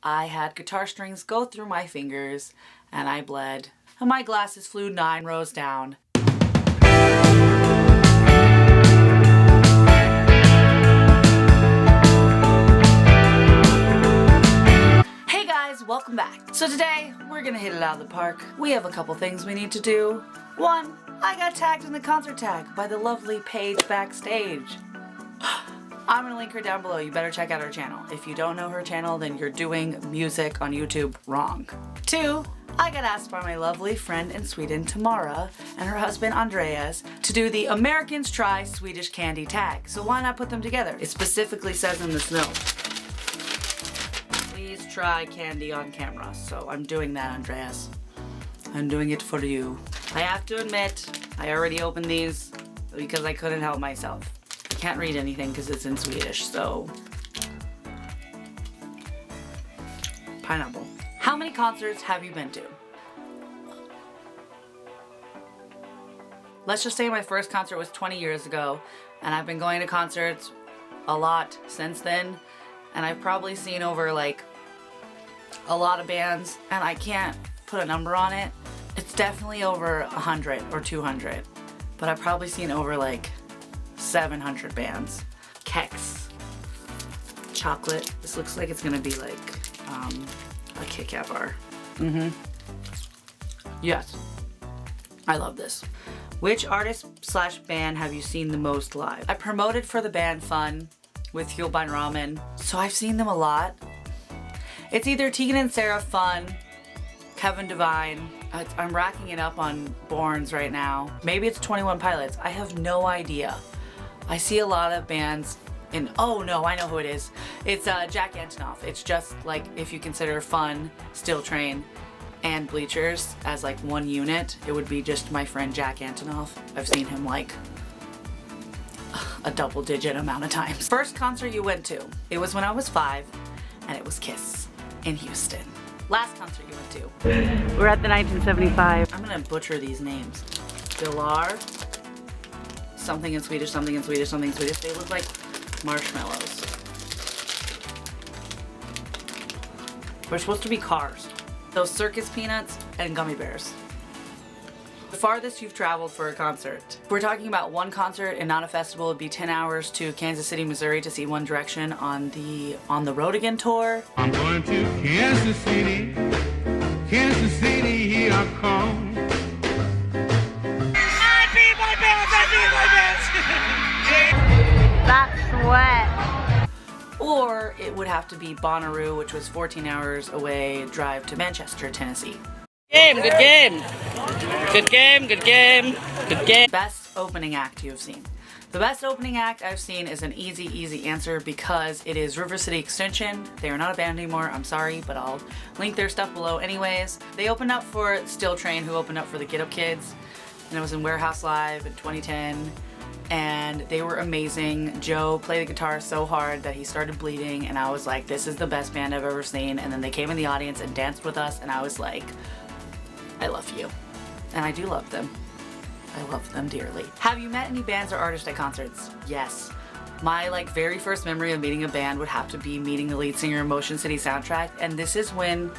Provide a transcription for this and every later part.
I had guitar strings go through my fingers and I bled. And my glasses flew 9 rows down. Hey guys, welcome back. So today, we're gonna hit it out of the park. We have a couple things we need to do. One, I got tagged in the concert tag by the lovely Paige Backstage. I'm gonna link her down below. You better check out her channel. If you don't know her channel, then you're doing music on YouTube wrong. 2, I got asked by my lovely friend in Sweden, Tamara, and her husband, Andreas, to do the Americans Try Swedish Candy Tag. So why not put them together? It specifically says in this note, please try candy on camera. So I'm doing that, Andreas. I'm doing it for you. I have to admit, I already opened these because I couldn't help myself. I can't read anything because it's in Swedish, so. Pineapple. How many concerts have you been to? Let's just say my first concert was 20 years ago, and I've been going to concerts a lot since then, and I've probably seen over like a lot of bands, and I can't put a number on it. It's definitely over 100 or 200, but I've probably seen over like 700 bands. Keks. Chocolate. This looks like it's gonna be like a Kit Kat bar. Yes. I love this. Which artist slash band have you seen the most live? I promoted for the band Fun with Fueled by Ramen, so I've seen them a lot. It's either Tegan and Sarah, Fun, Kevin Devine. I'm racking it up on Borns right now. Maybe it's 21 Pilots. I have no idea. I see a lot of bands in, oh no, I know who it is. It's Jack Antonoff. It's just like if you consider Fun, Steel Train, and Bleachers as like one unit, it would be just my friend Jack Antonoff. I've seen him like a double-digit amount of times. First concert you went to, it was when I was 5, and it was Kiss in Houston. Last concert you went to. We're at the 1975. I'm gonna butcher these names. Bilar, something in Swedish, something in Swedish, something in Swedish. They look like marshmallows. We're supposed to be cars. Those circus peanuts and gummy bears. The farthest you've traveled for a concert. If we're talking about one concert and not a festival, it'd be 10 hours to Kansas City, Missouri to see One Direction on the Road Again tour. I'm going to Kansas City, here I come. I beat my bands, That's wet. Or it would have to be Bonnaroo, which was 14 hours away drive to Manchester, Tennessee. Good game. Good game, good game, good game. Best opening act you've seen. The best opening act I've seen is an easy answer because it is River City Extension. They are not a band anymore, I'm sorry, but I'll link their stuff below anyways. They opened up for Steel Train, who opened up for the Get Up Kids, and it was in Warehouse Live in 2010. And they were amazing. Joe played the guitar so hard that he started bleeding, and I was like, this is the best band I've ever seen. And then they came in the audience and danced with us, and I was like, I love you. And I do love them. I love them dearly. Have you met any bands or artists at concerts? Yes. My like very first memory of meeting a band would have to be meeting the lead singer of Motion City Soundtrack, and this is when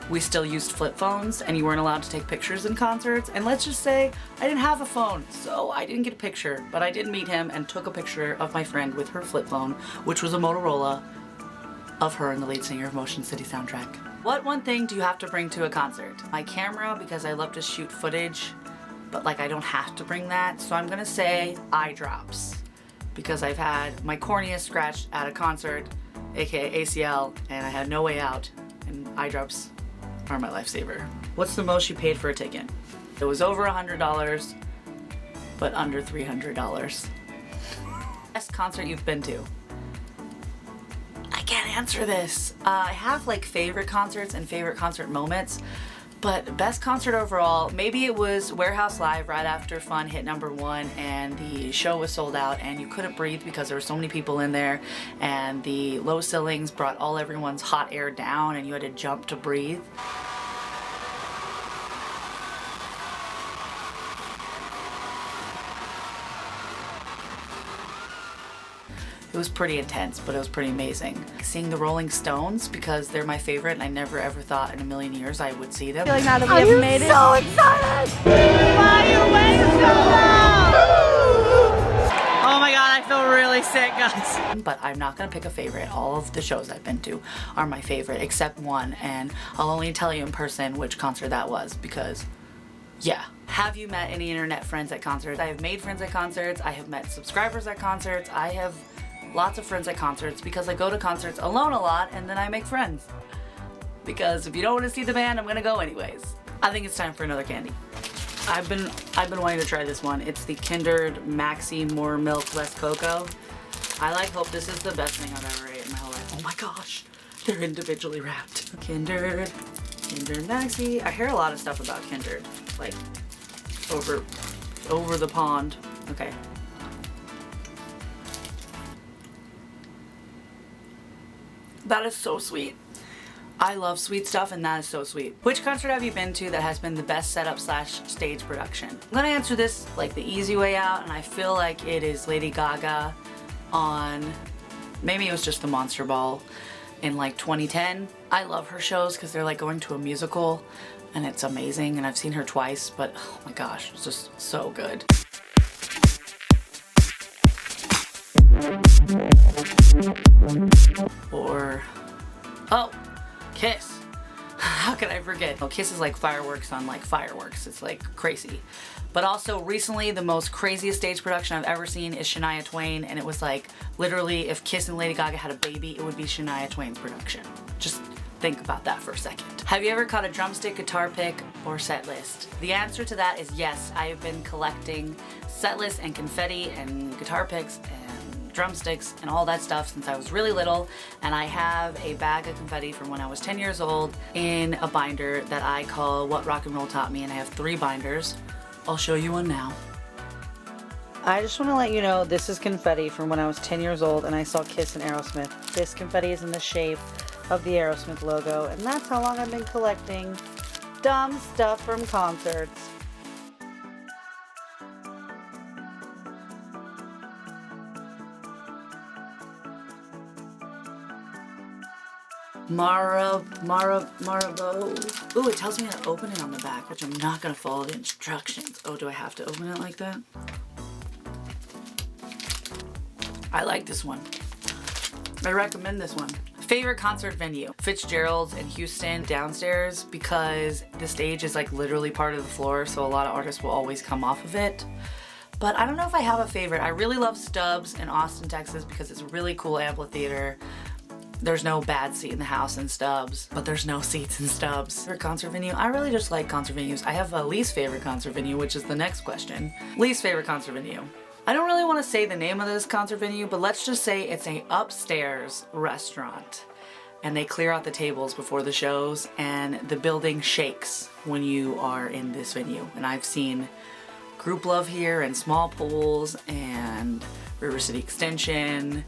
we still used flip phones and you weren't allowed to take pictures in concerts. And let's just say I didn't have a phone, so I didn't get a picture, but I did meet him and took a picture of my friend with her flip phone, which was a Motorola, of her and the lead singer of Motion City Soundtrack. What one thing do you have to bring to a concert? My camera, because I love to shoot footage, but like I don't have to bring that, so I'm gonna say eye drops, because I've had my cornea scratched at a concert, aka ACL, and I had no way out, and eye drops are my lifesaver. What's the most you paid for a ticket? It was over $100, but under $300. Best concert you've been to? I can't answer this. I have like favorite concerts and favorite concert moments, but best concert overall, maybe it was Warehouse Live right after Fun hit #1 and the show was sold out and you couldn't breathe because there were so many people in there, and the low ceilings brought everyone's hot air down and you had to jump to breathe. It was pretty intense, but it was pretty amazing. Seeing the Rolling Stones, because they're my favorite and I never ever thought in a million years I would see them. I feel like now that we have made it. So excited! Why are you waiting so long? Oh my god, I feel really sick, guys. But I'm not gonna pick a favorite. All of the shows I've been to are my favorite, except one, and I'll only tell you in person which concert that was, because yeah. Have you met any internet friends at concerts? I have made friends at concerts. I have met subscribers at concerts. I have lots of friends at concerts because I go to concerts alone a lot and then I make friends. Because if you don't want to see the band, I'm gonna go anyways. I think it's time for another candy. I've been wanting to try this one. It's the Kinder Maxi More Milk Less Cocoa. I hope this is the best thing I've ever ate in my whole life. Oh my gosh, they're individually wrapped. Kinder Maxi. I hear a lot of stuff about Kinder, like over the pond. Okay. That is so sweet. I love sweet stuff and that is so sweet. Which concert have you been to that has been the best setup / stage production? I'm gonna answer this like the easy way out, and I feel like it is Lady Gaga on, maybe it was just the Monster Ball in like 2010. I love her shows because they're like going to a musical and it's amazing, and I've seen her twice, but oh my gosh, it's just so good. Or, oh, Kiss. How could I forget? Well, Kiss is like fireworks on like fireworks. It's like crazy. But also recently, the most craziest stage production I've ever seen is Shania Twain, and it was like literally if Kiss and Lady Gaga had a baby, it would be Shania Twain's production. Just think about that for a second. Have you ever caught a drumstick, guitar pick, or set list? The answer to that is yes. I have been collecting set lists and confetti and guitar picks and drumsticks and all that stuff since I was really little, and I have a bag of confetti from when I was 10 years old in a binder that I call What Rock and Roll Taught Me, and I have 3 binders. I'll show you one now. I just want to let you know this is confetti from when I was 10 years old and I saw Kiss and Aerosmith. This confetti is in the shape of the Aerosmith logo, and that's how long I've been collecting dumb stuff from concerts. Marabo. Ooh, it tells me how to open it on the back, which I'm not gonna follow the instructions. Oh, do I have to open it like that? I like this one. I recommend this one. Favorite concert venue? Fitzgerald's in Houston downstairs, because the stage is like literally part of the floor, so a lot of artists will always come off of it. But I don't know if I have a favorite. I really love Stubbs in Austin, Texas, because it's a really cool amphitheater. There's no bad seat in the house in Stubbs, but there's no seats in Stubbs. Favorite concert venue? I really just like concert venues. I have a least favorite concert venue, which is the next question. Least favorite concert venue. I don't really want to say the name of this concert venue, but let's just say it's a upstairs restaurant. And they clear out the tables before the shows, and the building shakes when you are in this venue. And I've seen Group Love here, and Small Pools, and River City Extension,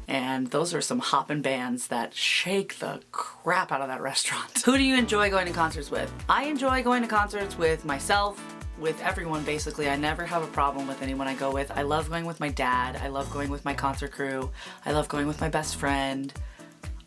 and those are some hoppin' bands that shake the crap out of that restaurant. Who do you enjoy going to concerts with? I enjoy going to concerts with myself, with everyone basically. I never have a problem with anyone I go with. I love going with my dad. I love going with my concert crew. I love going with my best friend.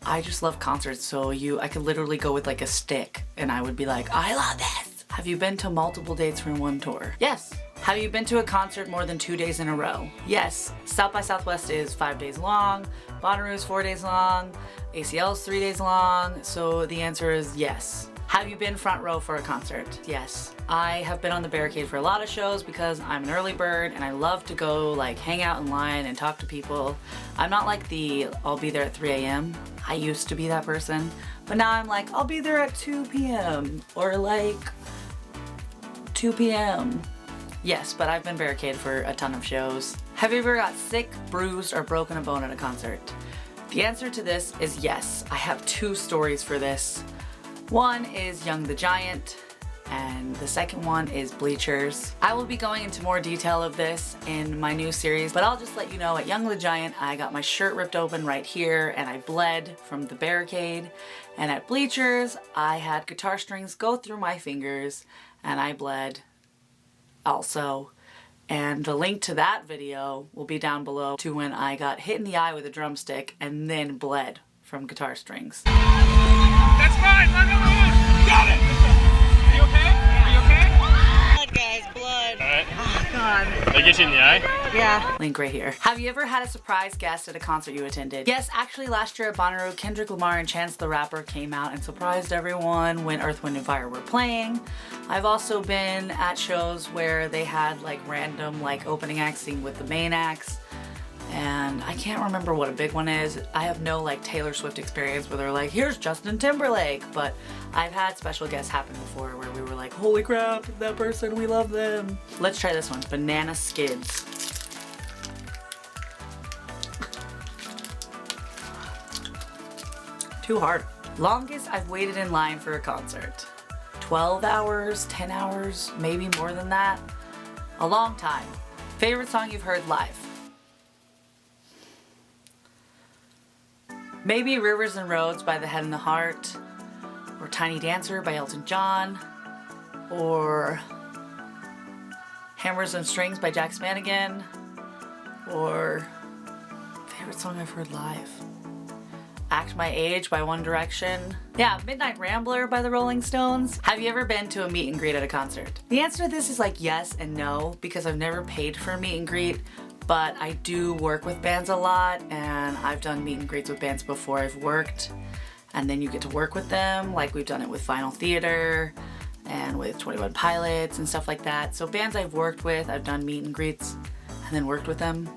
I just love concerts, so I could literally go with like a stick and I would be like, I love this. Have you been to multiple dates from one tour? Yes. Have you been to a concert more than 2 days in a row? Yes. South by Southwest is 5 days long, BONNAROO is 4 days long, ACL is 3 days long, so the answer is yes. Have you been front row for a concert? Yes. I have been on the barricade for a lot of shows because I'm an early bird and I love to go like hang out in line and talk to people. I'm not like I'll be there at 3 a.m. I used to be that person, but now I'm like, I'll be there at 2 p.m. or like 2 p.m. Yes, but I've been barricaded for a ton of shows. Have you ever got sick, bruised, or broken a bone at a concert? The answer to this is yes. I have 2 stories for this. One is Young the Giant, and the second one is Bleachers. I will be going into more detail of this in my new series, but I'll just let you know at Young the Giant, I got my shirt ripped open right here and I bled from the barricade. And at Bleachers, I had guitar strings go through my fingers and I bled also. And the link to that video will be down below to when I got hit in the eye with a drumstick and then bled from guitar strings. That's fine. Run over. Got it. Are you okay? Are you okay? Blood, guys, blood. Alright. Oh, God. Did I get you in the eye? Yeah. Link right here. Have you ever had a surprise guest at a concert you attended? Yes, actually last year at BONNAROO, Kendrick Lamar and Chance the Rapper came out and surprised everyone when Earth, Wind & Fire were playing. I've also been at shows where they had like random like opening acts sing with the main acts. And I can't remember what a big one is. I have no like Taylor Swift experience where they're like, here's Justin Timberlake. But I've had special guests happen before where we were like, holy crap, that person, we love them. Let's try this one, banana skids. Too hard. Longest I've waited in line for a concert. 12 hours, 10 hours, maybe more than that. A long time. Favorite song you've heard live? Maybe Rivers and Roads by The Head and the Heart, or Tiny Dancer by Elton John, or Hammers and Strings by Jack Spanigan, or favorite song I've heard live? Act My Age by One Direction. Yeah, Midnight Rambler by the Rolling Stones. Have you ever been to a meet and greet at a concert? The answer to this is like yes and no, because I've never paid for a meet and greet, but I do work with bands a lot, and I've done meet and greets with bands before I've worked, and then you get to work with them, like we've done it with Final Theater and with 21 Pilots and stuff like that. So bands I've worked with, I've done meet and greets and then worked with them.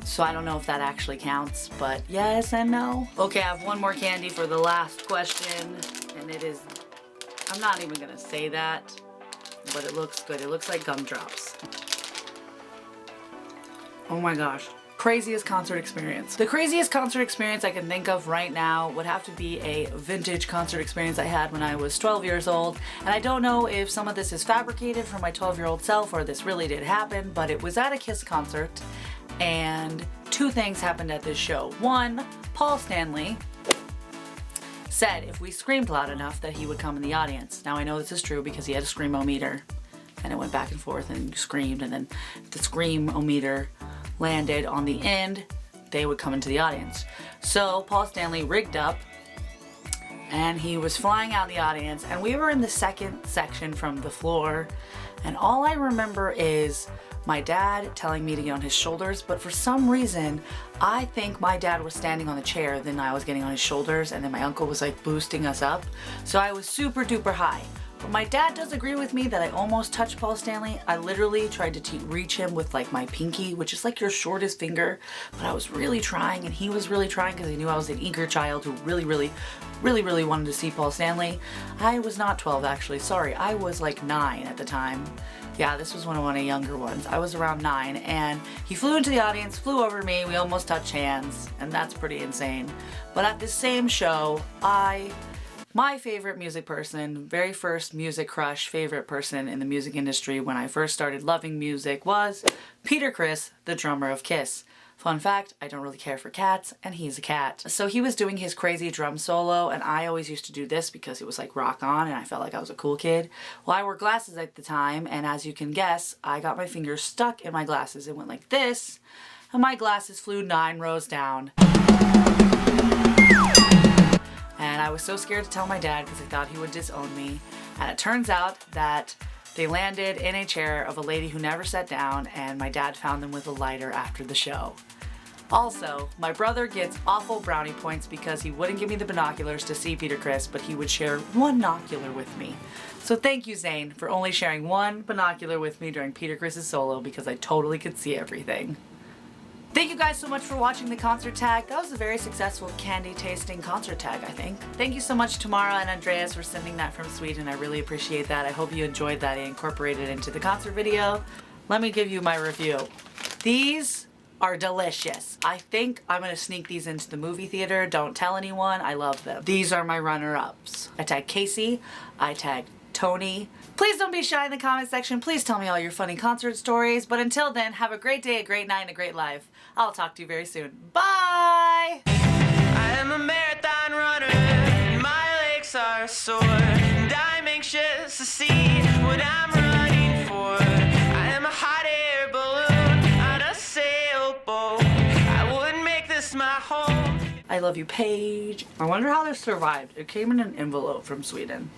So I don't know if that actually counts, but yes and no. Okay, I have one more candy for the last question, and it is, I'm not even gonna say that, but it looks good. It looks like gumdrops. Oh my gosh. Craziest concert experience. The craziest concert experience I can think of right now would have to be a vintage concert experience I had when I was 12 years old. And I don't know if some of this is fabricated from my 12-year-old self or this really did happen, but it was at a Kiss concert. And two things happened at this show. One, Paul Stanley said if we screamed loud enough that he would come in the audience. Now I know this is true because he had a scream-o-meter and it went back and forth and you screamed, and then the scream-o-meter landed on the end, they would come into the audience. So Paul Stanley rigged up and he was flying out in the audience, and we were in the second section from the floor, and all I remember is my dad telling me to get on his shoulders, but for some reason I think my dad was standing on the chair, then I was getting on his shoulders, and then my uncle was like boosting us up, so I was super duper high. But my dad does agree with me that I almost touched Paul Stanley. I literally tried to reach him with like my pinky, which is like your shortest finger, but I was really trying, and he was really trying because he knew I was an eager child who really wanted to see Paul Stanley. I was not 12 actually, sorry, I was like 9 at the time. Yeah, this was one of the younger ones. I was around 9, and he flew into the audience, flew over me, we almost touched hands, and that's pretty insane. But at the same show, my favorite music person, very first music crush, favorite person in the music industry when I first started loving music was Peter Criss, the drummer of Kiss. Fun fact, I don't really care for cats, and he's a cat. So he was doing his crazy drum solo, and I always used to do this because it was like rock on and I felt like I was a cool kid. Well, I wore glasses at the time, and as you can guess, I got my fingers stuck in my glasses. It went like this, and my glasses flew 9 rows down. And I was so scared to tell my dad because I thought he would disown me. And it turns out that they landed in a chair of a lady who never sat down, and my dad found them with a lighter after the show. Also, my brother gets awful brownie points because he wouldn't give me the binoculars to see Peter Criss, but he would share one binocular with me. So thank you, Zane, for only sharing one binocular with me during Peter Criss's solo because I totally could see everything. Thank you guys so much for watching the concert tag. That was a very successful candy tasting concert tag, I think. Thank you so much Tamara and Andreas for sending that from Sweden. I really appreciate that. I hope you enjoyed that and incorporated it into the concert video. Let me give you my review. These are delicious. I think I'm gonna sneak these into the movie theater. Don't tell anyone, I love them. These are my runner-ups. I tagged Casey, I tagged Tony. Please don't be shy in the comment section. Please tell me all your funny concert stories. But until then, have a great day, a great night, and a great life. I'll talk to you very soon. Bye! I am a marathon runner, and my legs are sore, and I'm anxious to see what I'm running for. I am a hot air I love you, Paige. I wonder how this survived. It came in an envelope from Sweden.